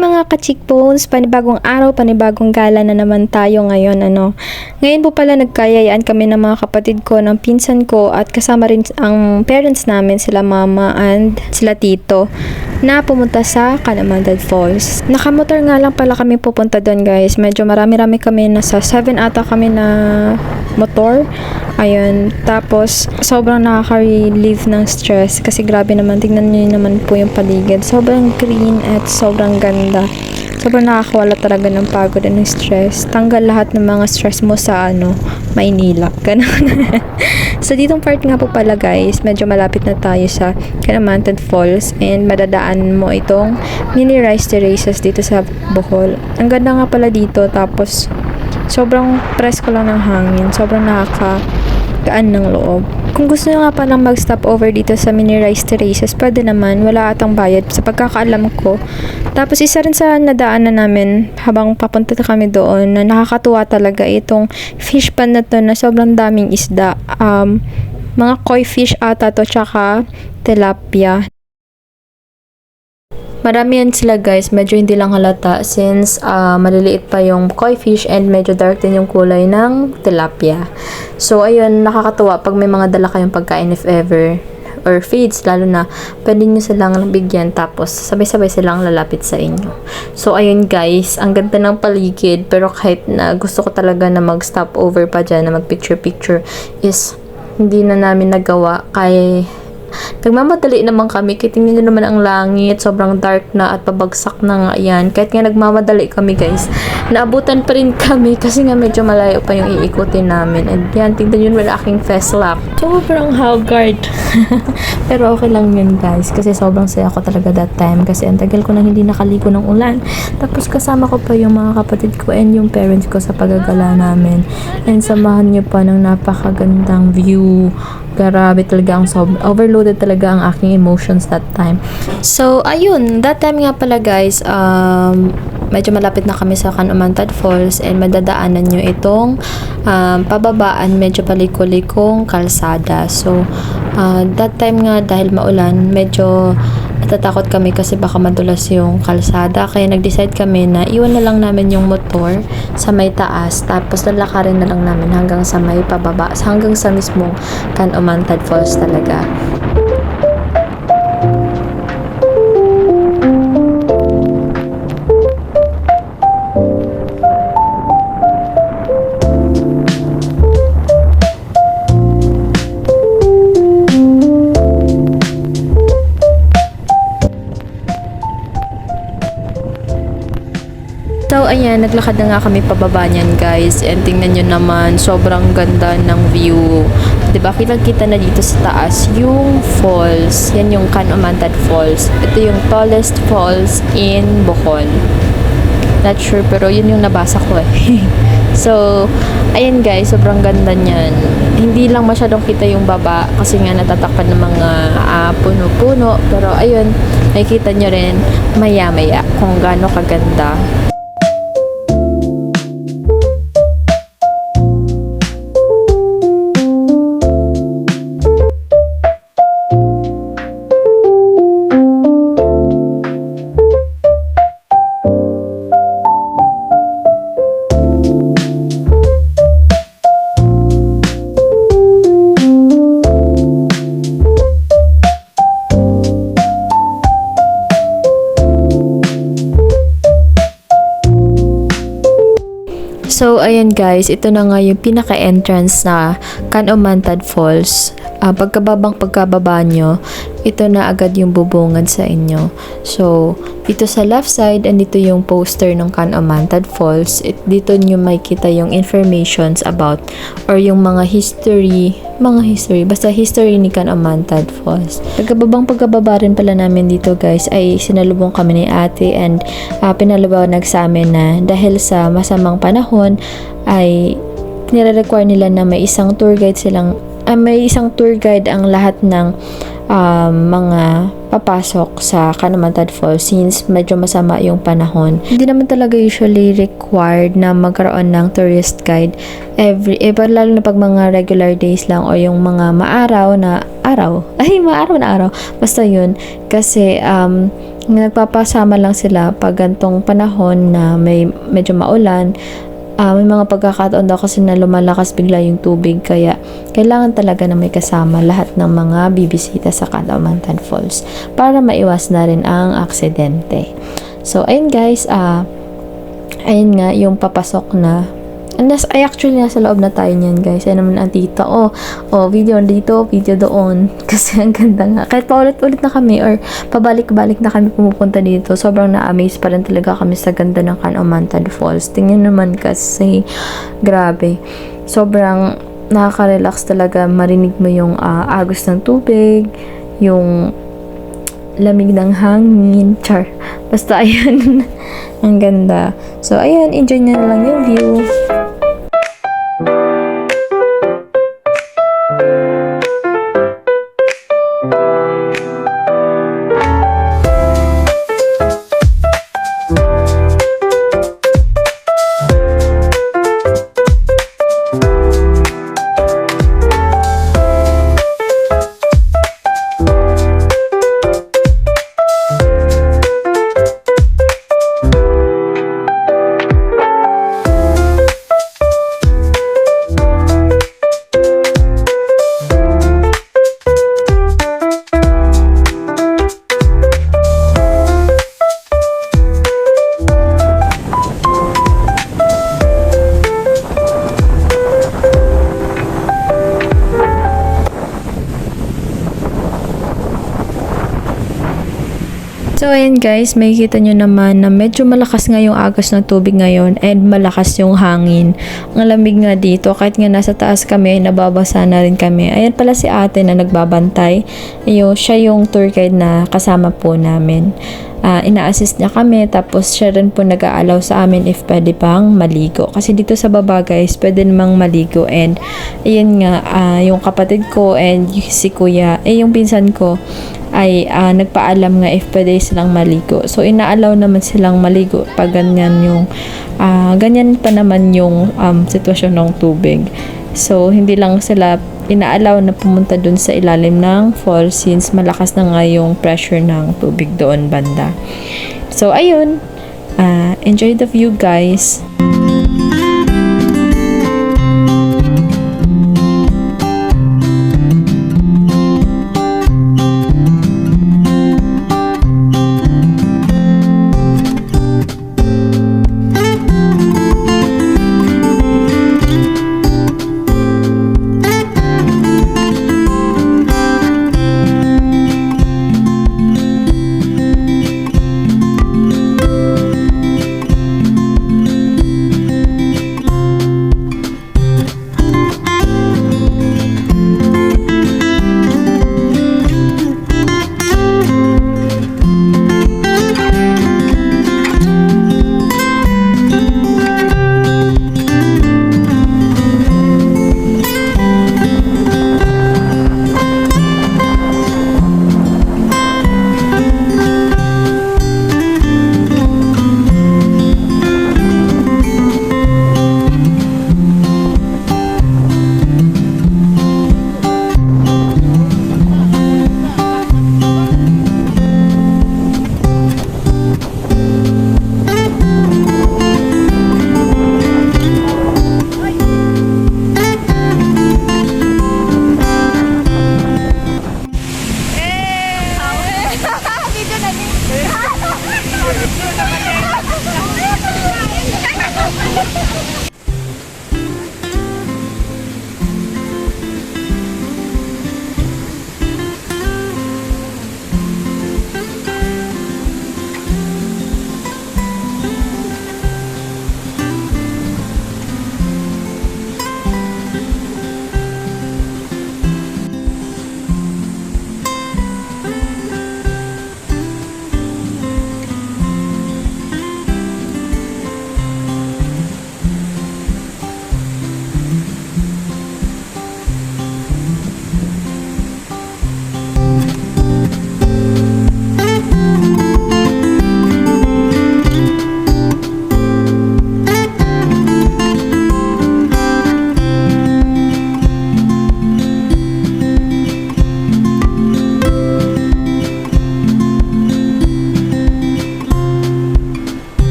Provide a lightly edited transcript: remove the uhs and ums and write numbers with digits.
mga ka-cheekbones, panibagong araw, panibagong gala na naman tayo ngayon, Ngayon po pala nagkayayaan kami ng mga kapatid ko, ng pinsan ko, at kasama rin ang parents namin, sila mama and sila tito, na pumunta sa Canamandad Falls. Nakamotor nga lang pala kami pupunta doon, guys. Medyo marami-rami kami, nasa 7 ata kami na motor. Ayun, tapos sobrang nakaka-relieve ng stress kasi grabe naman, tingnan niyo naman po yung paligid. Sobrang green at sobrang ganda. Sobrang nakakawala talaga ng pagod at ng stress. Tanggal lahat ng mga stress mo sa Maynila. Ganun. So ditong part nga po pala, guys, medyo malapit na tayo sa Canamandad Falls and madadaan mo itong mini rice terraces dito sa Bohol. Ang ganda nga pala dito, tapos sobrang presko lang ng hangin. Sobrang nakakagaan ng loob. Kung gusto nyo nga palang mag-stop over dito sa mini rice terraces, pwede naman, wala atang bayad sa pagkakaalam ko. Tapos isa rin sa nadaanan namin habang papunta kami doon na nakakatuwa talaga itong fish pond na to na sobrang daming isda. Mga koi fish ata to, tsaka tilapia. Marami yan sila, guys, medyo hindi lang halata since maliliit pa yung koi fish and medyo dark din yung kulay ng tilapia. So ayun, nakakatuwa pag may mga dala kayong pagkain if ever, or feeds, lalo na pwede nyo silang bigyan tapos sabay-sabay silang lalapit sa inyo. So ayun, guys, ang ganda ng paligid, pero kahit na gusto ko talaga na mag-stop over pa dyan, na mag-picture-picture, is hindi na namin nagawa kay nagmamadali naman kami. Tingnan nyo naman ang langit, sobrang dark na at pabagsak na nga yan. Kahit nga nagmamadali kami, guys, naabutan pa rin kami kasi nga medyo malayo pa yung iikutin namin. And yan, tingnan nyo naman aking fast lap. Sobrang haggard. Pero okay lang yun, guys, kasi sobrang saya ko talaga that time kasi ang tagal ko nang hindi nakaligo ng ulan. Tapos kasama ko pa yung mga kapatid ko and yung parents ko sa paggagala namin. And samahan nyo pa ng napakagandang view. Grabe talaga, ang overloaded talaga ang aking emotions that time. So, ayun, that time nga pala, guys, medyo malapit na kami sa Canamandad Falls and madadaanan nyo itong pababaan, medyo paliko-likong kalsada. So, that time nga, dahil maulan, medyo natatakot kami kasi baka madulas yung kalsada. Kaya nag-decide kami na iwan na lang namin yung motor sa may taas. Tapos lalakarin na lang namin hanggang sa may pababa. Hanggang sa mismong Canamandad Falls talaga. So, ayan, naglakad na nga kami pababa niyan, guys. And tingnan nyo naman, sobrang ganda ng view. Diba, kitang-kita na dito sa taas yung falls. Yan yung Canamandad Falls. Ito yung tallest falls in Bohol. Not sure, pero yun yung nabasa ko eh. So, ayan, guys, sobrang ganda niyan. Hindi lang masyadong kita yung baba kasi nga natatakpan ng mga puno-puno. Pero, ayun, makikita nyo rin maya-maya kung gaano kaganda. So, ayan, guys, ito na nga yung pinaka-entrance na Canamandad Falls. Pagkababa nyo, ito na agad yung bubungad sa inyo. So, dito sa left side, andito yung poster ng Canamandad Falls. Dito nyo makikita yung informations about or yung mga history, basta history ni Canamandad Falls. Pagkababa rin pala namin dito, guys, ay sinalubong kami ni ate and pinaliwanag sa amin na dahil sa masamang panahon ay nire-require nila na may isang tour guide ang lahat ng mga papasok sa Canamandad Falls since medyo masama yung panahon. Hindi naman talaga usually required na magkaroon ng tourist guide lalo na pag mga regular days lang o yung mga maaraw na araw. Basta yun. Kasi nagpapasama lang sila pag gantong panahon na may medyo maulan. May mga pagkakataon daw kasi na lumalakas bigla yung tubig, kaya kailangan talaga na may kasama lahat ng mga bibisita sa Kalamantan Falls para maiwas na rin ang aksidente. So ayun guys, ayun nga yung papasok na. Ay actually nasa loob na tayo niyan guys. Ayun naman ang tita. Video dito, video doon. Kasi ang ganda nga. Kahit paulit-ulit na kami or pabalik-balik na kami pumupunta dito, sobrang na-amaze pa rin talaga kami sa ganda ng Kalamantan Falls. Tingnan naman kasi, grabe. Sobrang nakaka-relax talaga. Marinig mo yung agos ng tubig, yung lamig ng hangin. Char. Basta ayun. Ang ganda. So ayun, enjoy nyo na lang yung view. So, ayan guys, makikita nyo naman na medyo malakas nga yung agos ng tubig ngayon and malakas yung hangin. Ang lamig nga dito, kahit nga nasa taas kami, nababasa na rin kami. Ayan pala si ate na nagbabantay. Siya yung tour guide na kasama po namin. Ina-assist niya kami, tapos siya rin po nag-aalaw sa amin if pwede pang maligo. Kasi dito sa baba guys, pwede namang maligo, and ayun nga, yung kapatid ko and si kuya, yung pinsan ko, ay nagpaalam nga if pwede silang maligo. So, inaalaw naman silang maligo pag ganyan yung ganyan pa naman yung sitwasyon ng tubig. So, hindi lang sila inaalaw na pumunta dun sa ilalim ng fall since malakas na nga yung pressure ng tubig doon banda. So, ayun. Enjoy the view guys.